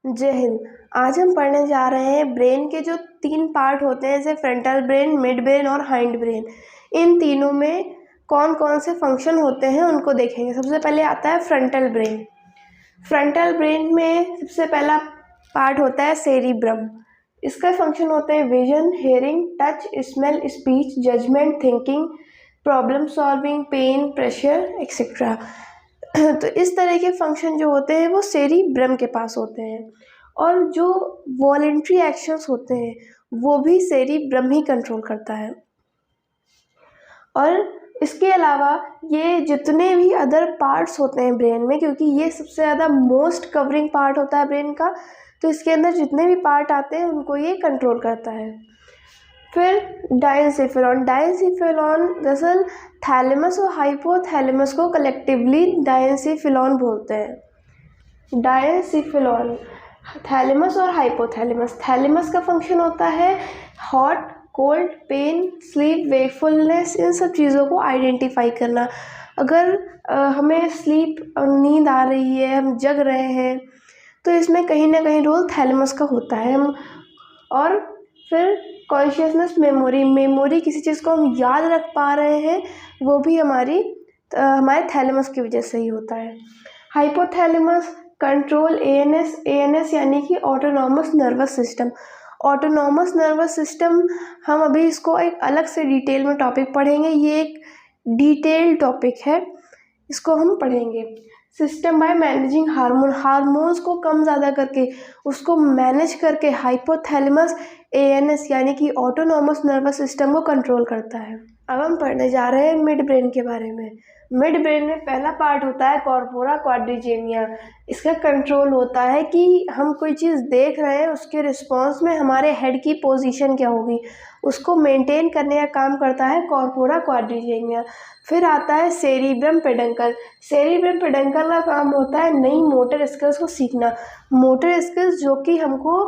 जय हिंद। आज हम पढ़ने जा रहे हैं ब्रेन के जो 3 पार्ट होते हैं, जैसे फ्रंटल ब्रेन, मिड ब्रेन और हाइंड ब्रेन। इन तीनों में कौन कौन से फंक्शन होते हैं उनको देखेंगे। सबसे पहले आता है फ्रंटल ब्रेन। फ्रंटल ब्रेन में सबसे पहला पार्ट होता है सेरिब्रम। इसका फंक्शन होते हैं vision, hearing, touch, smell, speech, judgement, thinking, problem solving, pain, pressure etcetera. तो इस तरह के फंक्शन जो होते हैं वो सेरिब्रम के पास होते हैं, और जो वॉलेंट्री एक्शंस होते हैं वो भी सेरिब्रम ही कंट्रोल करता है। और इसके अलावा ये जितने भी अदर पार्ट्स होते हैं ब्रेन में, क्योंकि ये सबसे ज़्यादा मोस्ट कवरिंग पार्ट होता है ब्रेन का, तो इसके अंदर जितने भी पार्ट आते हैं उनको ये कंट्रोल करता है। फिर डायंसिफेरॉन। दरअसल थैलेमस और हाइपोथैलेमस को कलेक्टिवली डायंसिफेरॉन बोलते हैं। डायंसिफेरॉन, थैलेमस और हाइपोथैलेमस। थैलेमस का फंक्शन होता है hot, cold, pain, sleep, wakefulness, इन सब चीज़ों को आइडेंटिफाई करना। अगर हमें नींद आ रही है, हम जग रहे हैं, तो इसमें कहीं ना कहीं रोल थैलेमस का होता है। और फिर कॉन्शियसनेस, मेमोरी, किसी चीज़ को हम याद रख पा रहे हैं, वो भी हमारे थैलेमस की वजह से ही होता है। हाइपोथैलेमस कंट्रोल एएनएस यानी कि autonomous nervous system. Autonomous nervous system हम अभी इसको एक अलग से डिटेल में टॉपिक पढ़ेंगे। ये एक डिटेल टॉपिक है, इसको हम पढ़ेंगे। सिस्टम बाय मैनेजिंग हार्मोन्स को कम ज़्यादा करके, उसको मैनेज करके हाइपोथैलेमस एएनएस यानी कि ऑटोनॉमस नर्वस सिस्टम को कंट्रोल करता है। अब हम पढ़ने जा रहे हैं मिड ब्रेन के बारे में। मिड ब्रेन में पहला पार्ट होता है कॉर्पोरा क्वाड्रिजेमिया। इसका कंट्रोल होता है कि हम कोई चीज़ देख रहे हैं, उसके रिस्पॉन्स में हमारे हेड की पोजीशन क्या होगी, उसको मेंटेन करने का काम करता है कॉर्पोरा क्वाड्रिजेमिया। फिर आता है सेरिब्रम पेडंकल। सेरिब्रम पेडंकल का काम होता है नई मोटर स्किल्स को सीखना। मोटर स्किल्स जो कि हमको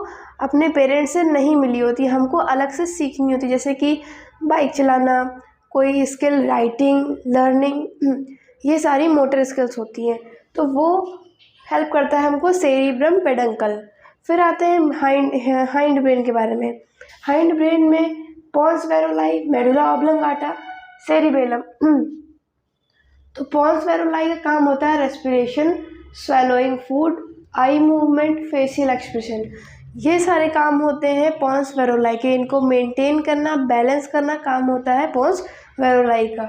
अपने पेरेंट्स से नहीं मिली होती, हमको अलग से सीखनी होती, जैसे कि बाइक चलाना, कोई स्किल, राइटिंग, लर्निंग, ये सारी मोटर स्किल्स होती हैं, तो वो हेल्प करता है हमको सेरिब्रम पेडंकल। फिर आते हैं हाइंड ब्रेन के बारे में। हाइंड ब्रेन में पोन्स वेरोलाई, मेडुला ऑब्लंगाटा, सेरिबेलम। तो पोन्स वेरोलाई का काम होता है respiration, swallowing food, eye movement, facial expression. ये सारे काम होते हैं पोन्स वेरोलाई के। इनको मेंटेन करना, बैलेंस करना काम होता है पोन्स वेरोलाई का।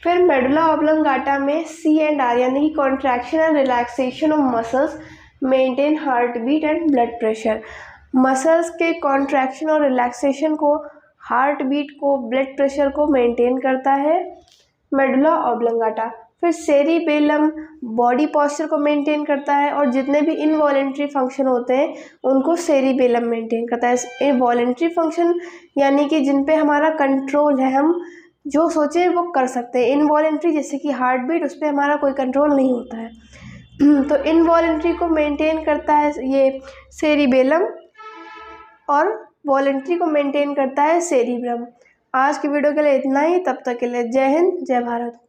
फिर मेडुला ऑब्लंगाटा में C&R यानी कि contraction and relaxation of muscles, maintain heart beat and blood pressure. Muscles के कॉन्ट्रैक्शन और रिलैक्सेशन को, हार्ट बीट को, ब्लड प्रेशर को मेंटेन करता है मेडुला ऑब्लंगाटा। फिर सेरिबेलम बॉडी पॉस्चर को मेंटेन करता है, और जितने भी इनवॉलेंट्री फंक्शन होते हैं उनको सेरिबेलम मेंटेन करता है। वॉलेंट्री फंक्शन यानी कि जिन पे हमारा कंट्रोल है, हम जो सोचें वो कर सकते हैं। इनवॉलेंट्री जैसे कि हार्ट बीट, उस पर हमारा कोई कंट्रोल नहीं होता है। तो इनवॉलेंट्री को मेंटेन करता है ये सेरिबेलम, और वॉलेंट्री को मेंटेन करता है सेरिब्रम। आज की वीडियो के लिए इतना ही। तब तक के लिए जय हिंद, जय भारत।